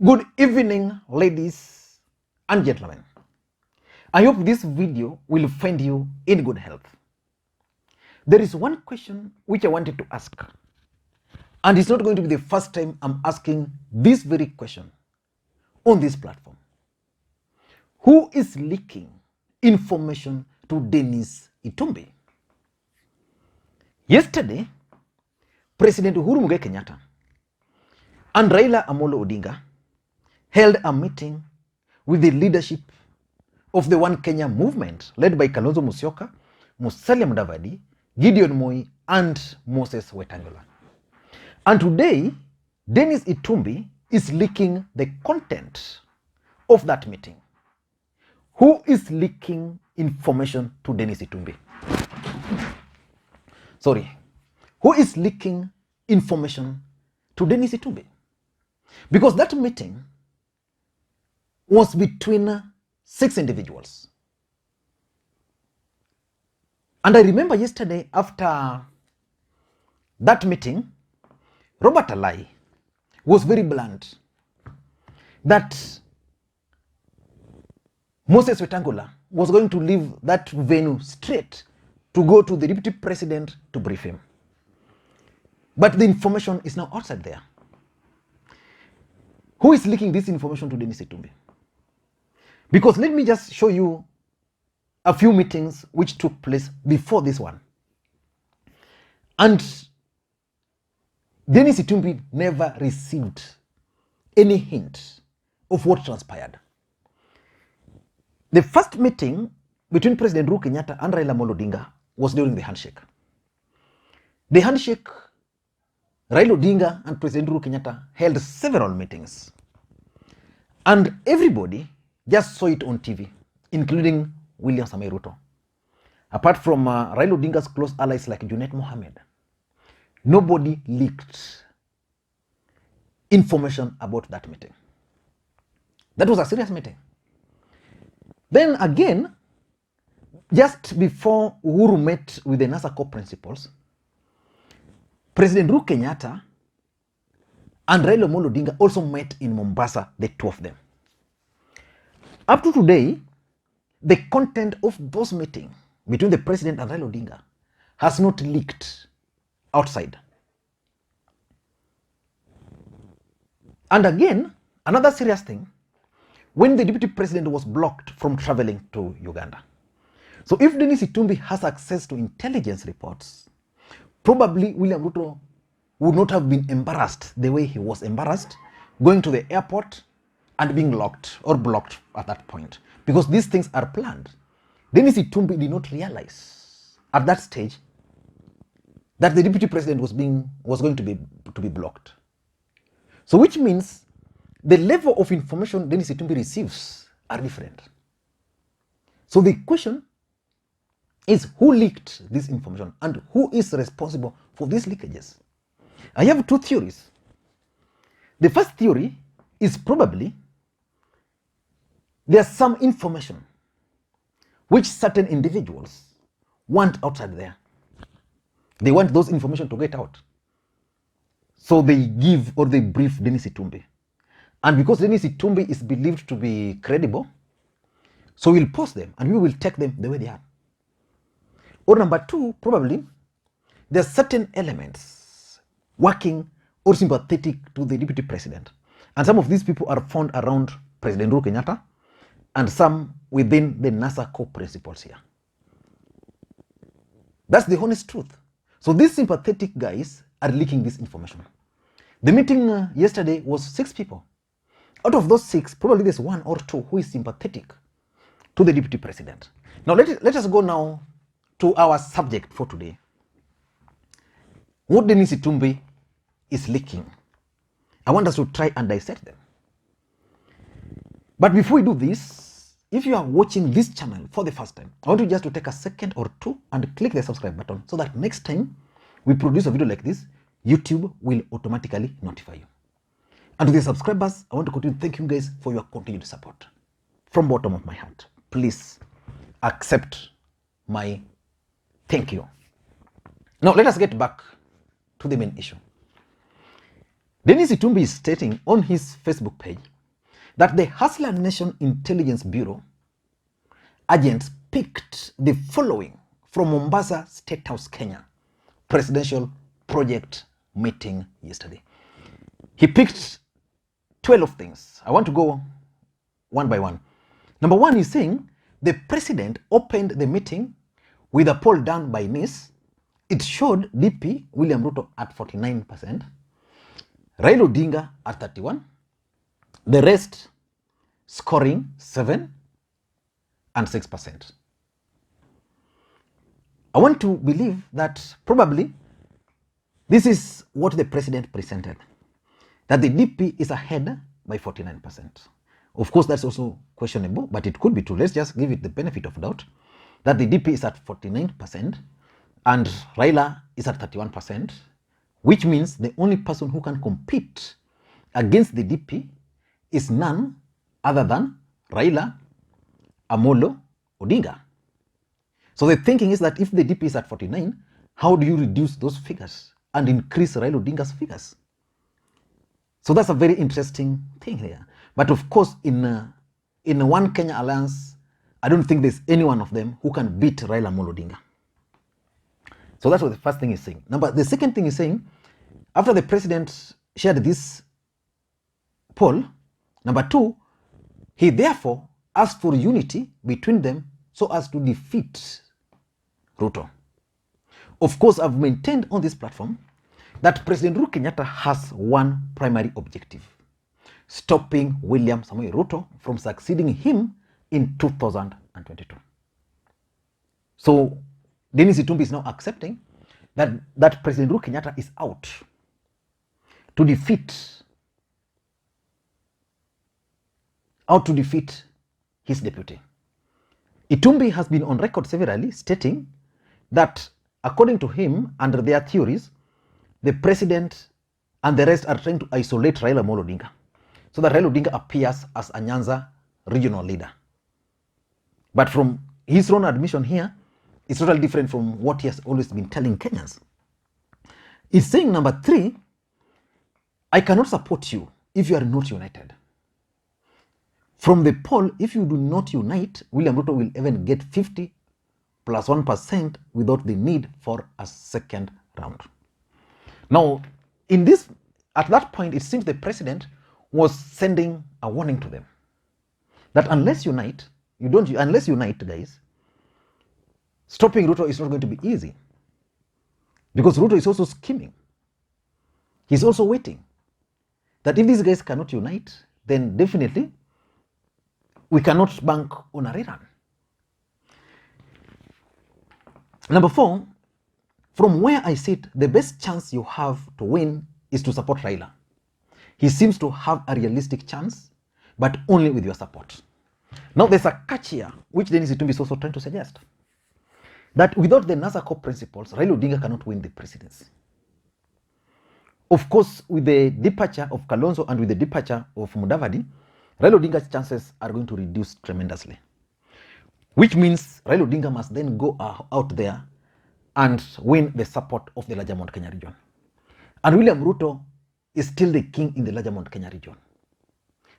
Good evening, ladies and gentlemen. I hope this video will find you in good health. There is one question which I wanted to ask, and it's not going to be the first time I'm asking this very question on this platform. Who is leaking information to Dennis Itumbi? Yesterday, President Uhuru Kenyatta and Raila Odinga held a meeting with the leadership of the One Kenya movement led by Kalonzo Musyoka, Musalia Mudavadi, Gideon Moi, and Moses Wetangula. And today, Dennis Itumbi is leaking the content of that meeting. Who is leaking information to Dennis Itumbi? Who is leaking information to Dennis Itumbi? Because that meeting was between 6 individuals. And I remember yesterday after that meeting, Robert Alai was very blunt that Moses Wetangula was going to leave that venue straight to go to the deputy president to brief him. But the information is now outside there. Who is leaking this information to Dennis Itumbi? Because let me just show you a few meetings which took place before this one. And Dennis Itumbi never received any hint of what transpired. The first meeting between President Uhuru Kenyatta and Raila Odinga was during the handshake. The handshake, Raila Odinga and President Uhuru Kenyatta held several meetings. And everybody just saw it on TV, including William Samoei Ruto. Apart from Raila Odinga's close allies like Junet Mohammed, nobody leaked information about that meeting. That was a serious meeting. Then again, just before Uhuru met with the NASA core principals, President Uhuru Kenyatta and Raila Odinga also met in Mombasa, the two of them. Up to today, the content of those meetings between the president and Raila Odinga has not leaked outside. And again, another serious thing, when the deputy president was blocked from traveling to Uganda. So if Dennis Itumbi has access to intelligence reports, probably William Ruto would not have been embarrassed the way he was embarrassed going to the airport and being locked or blocked at that point, because these things are planned. Dennis Itumbi did not realize at that stage that the deputy president was going to be blocked. So which means the level of information Dennis Itumbi receives are different. So the question is, who leaked this information and who is responsible for these leakages? I have two theories. The first theory is probably there's some information which certain individuals want outside there. They want those information to get out. So they give or they brief Dennis Itumbi. And because Dennis Itumbi is believed to be credible, so we'll post them and we will take them the way they are. Or number two, probably there's certain elements working or sympathetic to the deputy president. And some of these people are found around President Uhuru Kenyatta and some within the NASA core principles here. That's the honest truth. So these sympathetic guys are leaking this information. The meeting yesterday was 6 people. Out of those 6, probably there's 1 or 2 who is sympathetic to the deputy president. Now let us go now to our subject for today. What Dennis Itumbi is leaking. I want us to try and dissect them. But before we do this, if you are watching this channel for the first time, I want you just to take a second or two and click the subscribe button so that next time we produce a video like this, YouTube will automatically notify you. And to the subscribers, I want to continue thanking you guys for your continued support. From bottom of my heart, please accept my thank you. Now let us get back to the main issue. Dennis Itumbi is stating on his Facebook page that the Hustler Nation Intelligence Bureau agents picked the following from Mombasa Statehouse, Kenya, presidential project meeting yesterday. He picked 12 things. I want to go one by one. Number one is saying the president opened the meeting with a poll done by NIS. It showed DP William Ruto at 49%, Raila Odinga at 31%, the rest scoring 7% and 6%. I want to believe that probably this is what the president presented, that the DP is ahead by 49%. Of course, that's also questionable, but it could be true. Let's just give it the benefit of doubt that the DP is at 49% and Raila is at 31%, which means the only person who can compete against the DP is none other than Raila Amolo Odinga. So the thinking is that if the DP is at 49, how do you reduce those figures and increase Raila Odinga's figures? So that's a very interesting thing here. But of course, in a One Kenya alliance, I don't think there's any one of them who can beat Raila Amolo Odinga. So that's what the first thing is saying. The second thing is saying, after the president shared this poll, number two, he therefore asked for unity between them so as to defeat Ruto. Of course, I've maintained on this platform that President Uhuru Kenyatta has one primary objective: stopping William Samoei Ruto from succeeding him in 2022. So Dennis Itumbi is now accepting that President Uhuru Kenyatta is out to defeat his deputy. Itumbi has been on record severally stating that according to him, under their theories, the president and the rest are trying to isolate Raila Amolo Odinga so that Raila Odinga appears as a Nyanza regional leader. But from his own admission here, it's totally different from what he has always been telling Kenyans. He's saying, number three, I cannot support you if you are not united. From the poll, if you do not unite, William Ruto will even get 50 plus 1% without the need for a second round. Now, at that point, it seems the president was sending a warning to them that unless you unite, guys, stopping Ruto is not going to be easy, because Ruto is also scheming. He's also waiting that if these guys cannot unite, then definitely we cannot bank on a rerun. Number four, from where I sit, the best chance you have to win is to support Raila. He seems to have a realistic chance, but only with your support. Now there's a catch here, which Dennis Itumbi is also trying to suggest, that without the NASA core principles, Raila Odinga cannot win the presidency. Of course, with the departure of Kalonzo and with the departure of Mudavadi, Raila Odinga's chances are going to reduce tremendously, which means Raila Odinga must then go out there and win the support of the larger Mount Kenya region. And William Ruto is still the king in the larger Mount Kenya region.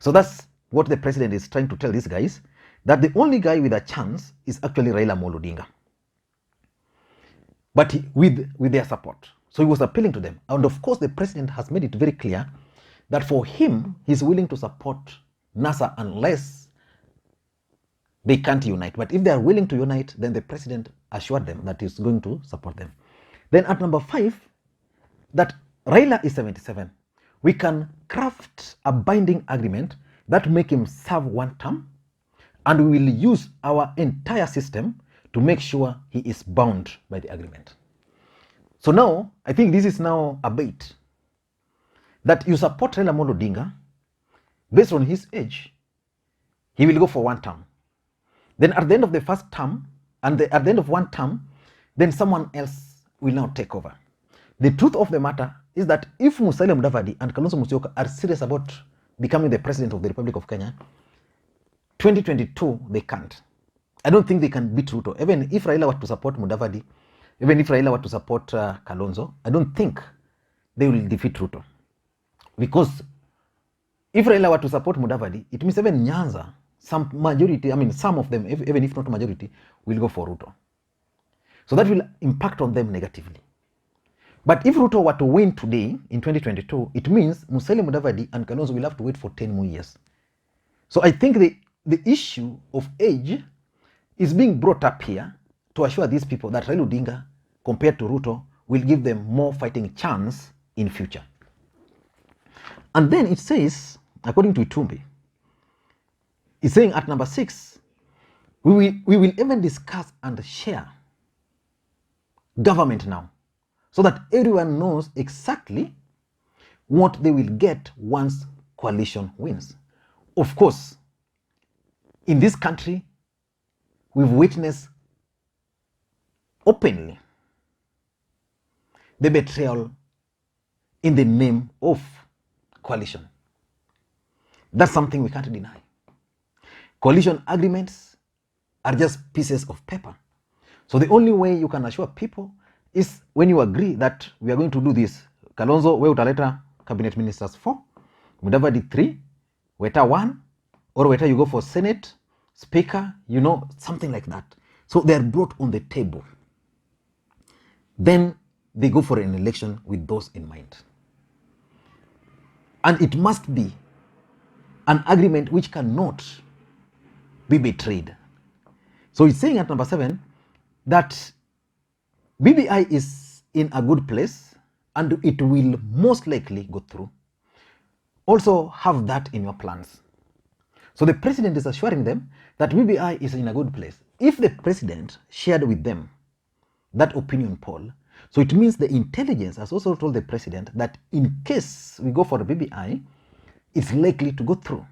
So that's what the president is trying to tell these guys, that the only guy with a chance is actually Raila Amolo Odinga, but with their support. So he was appealing to them. And of course, the president has made it very clear that for him, he's willing to support NASA unless they can't unite. But if they are willing to unite, then the president assured them that he's going to support them. Then at number five, that Raila is 77. We can craft a binding agreement that make him serve one term, and we will use our entire system to make sure he is bound by the agreement. So now, I think this is now a bait, that you support Raila Amolo Odinga based on his age. He will go for one term. Then at the end of the first term, and at the end of one term, then someone else will now take over. The truth of the matter is that if Musalia Mudavadi and Kalonzo Musyoka are serious about becoming the president of the Republic of Kenya, 2022, they can't. I don't think they can beat Ruto. Even if Raila were to support Mudavadi, even if Raila were to support Kalonzo, I don't think they will defeat Ruto. Because if Raila were to support Mudavadi, it means even Nyanza, some majority, I mean, some of them, even if not majority, will go for Ruto. So that will impact on them negatively. But if Ruto were to win today in 2022, it means Musalia Mudavadi and Kalonzo will have to wait for 10 more years. So I think the issue of age is being brought up here to assure these people that Raila Odinga, compared to Ruto, will give them more fighting chance in future. And then it says, according to Itumbi, it's saying at number 6, we will even discuss and share government now, so that everyone knows exactly what they will get once coalition wins. Of course, in this country, we've witnessed openly the betrayal in the name of coalition. That's something we can't deny. Coalition agreements are just pieces of paper. So the only way you can assure people is when you agree that we are going to do this. Kalonzo, we utaleta cabinet ministers 4, Mudavadi 3, Weta 1, or Weta you go for Senate, Speaker, you know, something like that. So they are brought on the table. Then they go for an election with those in mind. And it must be an agreement which cannot be betrayed. So it's saying at number 7 that BBI is in a good place and it will most likely go through. Also have that in your plans. So the president is assuring them that BBI is in a good place. If the president shared with them that opinion poll, so it means the intelligence has also told the president that in case we go for the BBI, it's likely to go through.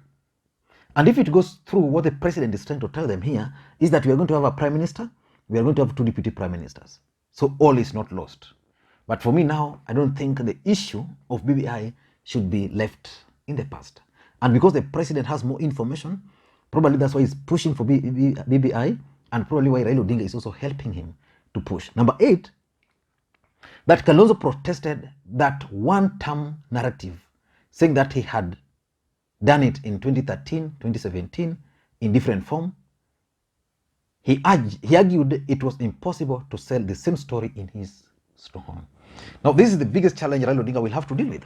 And if it goes through, what the president is trying to tell them here is that we are going to have a prime minister, we are going to have 2 deputy prime ministers. So all is not lost. But for me now, I don't think the issue of BBI should be left in the past. And because the president has more information, probably that's why he's pushing for BBI, and probably why Raila Odinga is also helping him to push. Number 8, that Kalonzo protested that one-term narrative, saying that he had done it in 2013, 2017 in different form. He argued it was impossible to sell the same story in his stronghold. Now, this is the biggest challenge Raila Odinga will have to deal with.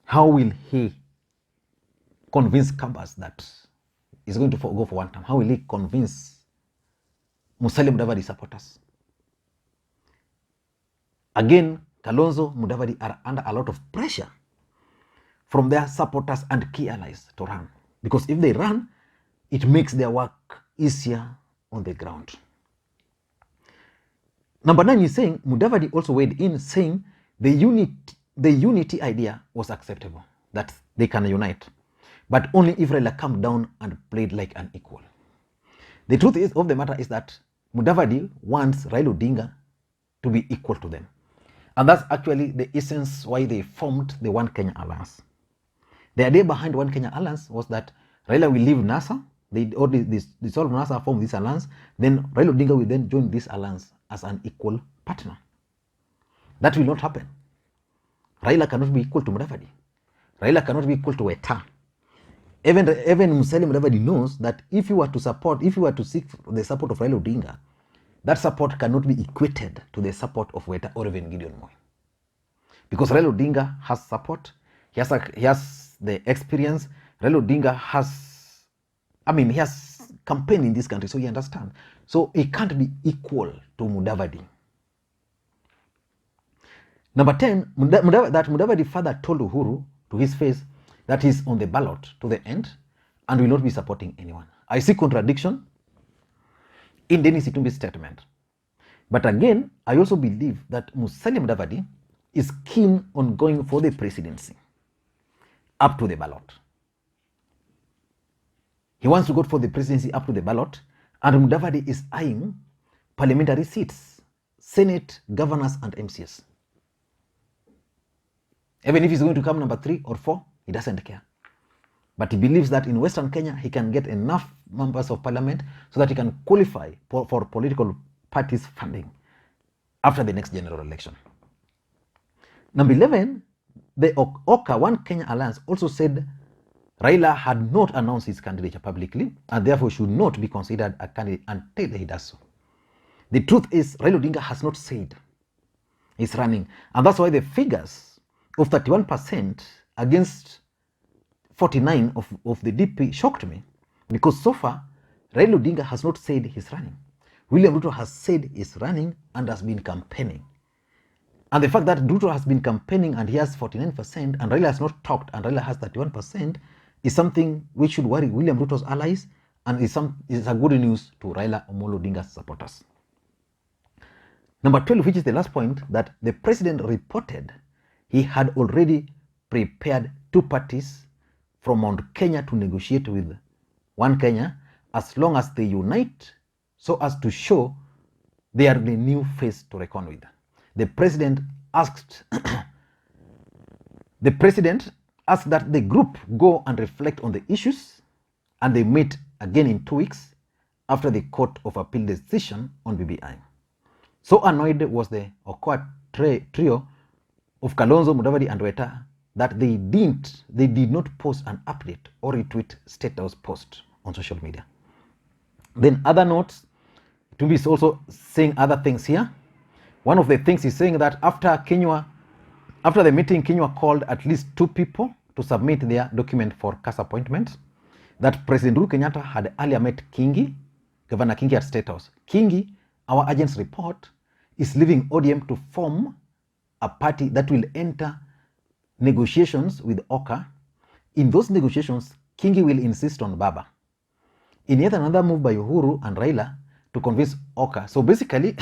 How will he convince Kabas that he's going to go for one term? How will he convince Musalia Mudavadi supporters? Again, Kalonzo, Mudavadi are under a lot of pressure from their supporters and key allies to run. Because if they run, it makes their work easier on the ground. Number 9 is saying, Mudavadi also weighed in, saying the unity idea was acceptable, that they can unite, but only if Raila calmed down and played like an equal. The truth of the matter is that Mudavadi wants Raila Odinga to be equal to them. And that's actually the essence why they formed the One Kenya Alliance. The idea behind One Kenya Alliance was that Raila will leave NASA, they dissolve NASA, form this alliance, then Raila Odinga will then join this alliance as an equal partner. That will not happen. Raila cannot be equal to Mudavadi. Raila cannot be equal to Weta. Even Musalia Mudavadi knows that if you were to seek the support of Raila Odinga, that support cannot be equated to the support of Weta or even Gideon Moi. Because Raila Odinga has support, he has the experience. Raila Odinga he has campaigned in this country, so he understands. So he can't be equal to Mudavadi. Number 10, that Mudavadi father told Uhuru to his face that he's on the ballot to the end and will not be supporting anyone. I see contradiction in Dennis Itumbi's statement. But again, I also believe that Musalia Mudavadi is keen on going for the presidency up to the ballot. He wants to go for the presidency up to the ballot, and Mudavadi is eyeing parliamentary seats, Senate, governors, and MCS. Even if he's going to come number 3 or 4, he doesn't care. But he believes that in Western Kenya, he can get enough members of parliament so that he can qualify for political parties funding after the next general election. Number 11, the Oka One Kenya Alliance also said Raila had not announced his candidature publicly and therefore should not be considered a candidate until he does so. The truth is, Raila Odinga has not said he's running, and that's why the figures of 31% against 49 of the DP shocked me, because so far Raila Odinga has not said he's running. William Ruto has said he's running and has been campaigning. And the fact that Ruto has been campaigning and he has 49% and Raila has not talked and Raila has 31% is something which should worry William Ruto's allies and is a good news to Raila Amolo Odinga's supporters. Number 12, which is the last point, that the president reported he had already prepared two parties from Mount Kenya to negotiate with One Kenya as long as they unite so as to show they are the new face to reckon with. The president asked that the group go and reflect on the issues, and they meet again in 2 weeks after the Court of Appeal decision on BBI. So annoyed was the Oka trio of Kalonzo, Mudavadi, and Weta that they did not post an update or retweet Statehouse post on social media. Then other notes, Itumbi is also saying other things here. One of the things he's saying that after the meeting, Kenya called at least 2 people to submit their document for CAS appointment. That President Uhuru Kenyatta had earlier met Kingi, Governor Kingi at Statehouse. Kingi, our agent's report, is leaving ODM to form a party that will enter negotiations with Oka. In those negotiations, Kingi will insist on Baba. In yet another move by Uhuru and Raila to convince Oka. So basically,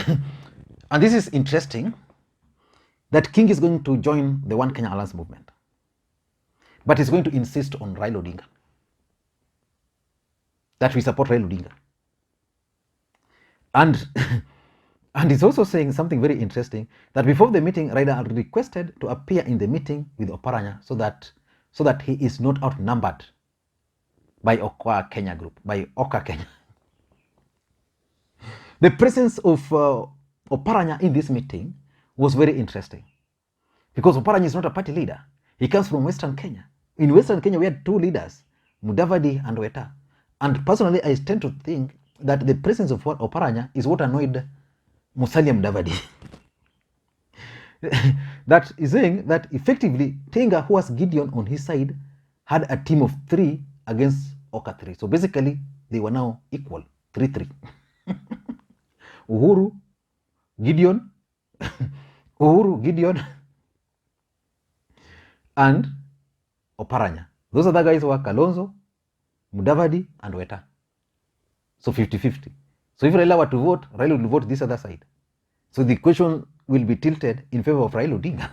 and this is interesting, that King is going to join the One Kenya Alliance movement, but he's going to insist on Raila Odinga, that we support Raila Odinga. And he's also saying something very interesting, that before the meeting, Raila requested to appear in the meeting with Oparanya so that he is not outnumbered by Oka Kenya group, by Oka Kenya. The presence of Oparanya in this meeting was very interesting, because Oparanya is not a party leader. He comes from Western Kenya. In Western Kenya, we had 2 leaders, Mudavadi and Weta. And personally, I tend to think that the presence of Oparanya is what annoyed Musalia Mudavadi. That is saying that effectively, Tenga, who has Gideon on his side, had a team of 3 against Oka 3. So basically, they were now equal, 3-3. Uhuru, Gideon, and Oparanya. Those other guys were Kalonzo, Mudavadi, and Weta. So 50-50. So if Raila were to vote, Raila will vote this other side. So the question will be tilted in favor of Raila Odinga.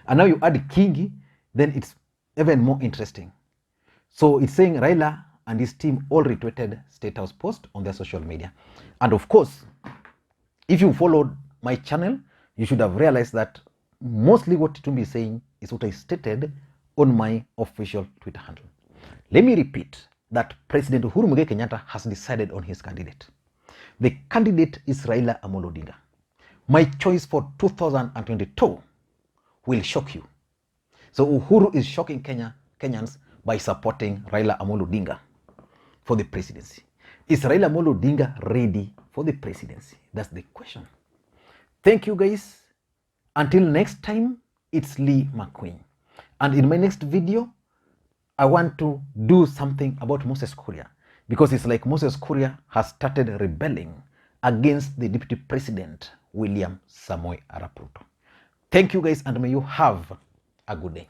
And now you add Kingi, then it's even more interesting. So it's saying Raila and his team all retweeted Statehouse post on their social media. And of course, if you followed my channel, you should have realized that mostly what Itumbi is saying is what I stated on my official Twitter handle. Let me repeat that President Uhuru Kenyatta has decided on his candidate. The candidate is Raila Amolo Odinga. My choice for 2022 will shock you. So Uhuru is shocking Kenyans by supporting Raila Amolo Odinga for the presidency. Is Raila Amolo Odinga ready for the presidency? That's the question. Thank you guys. Until next time, it's Lee Makwiny. And in my next video, I want to do something about Moses Kuria, because it's like Moses Kuria has started rebelling against the Deputy President, William Samoei Arap Ruto. Thank you guys, and may you have a good day.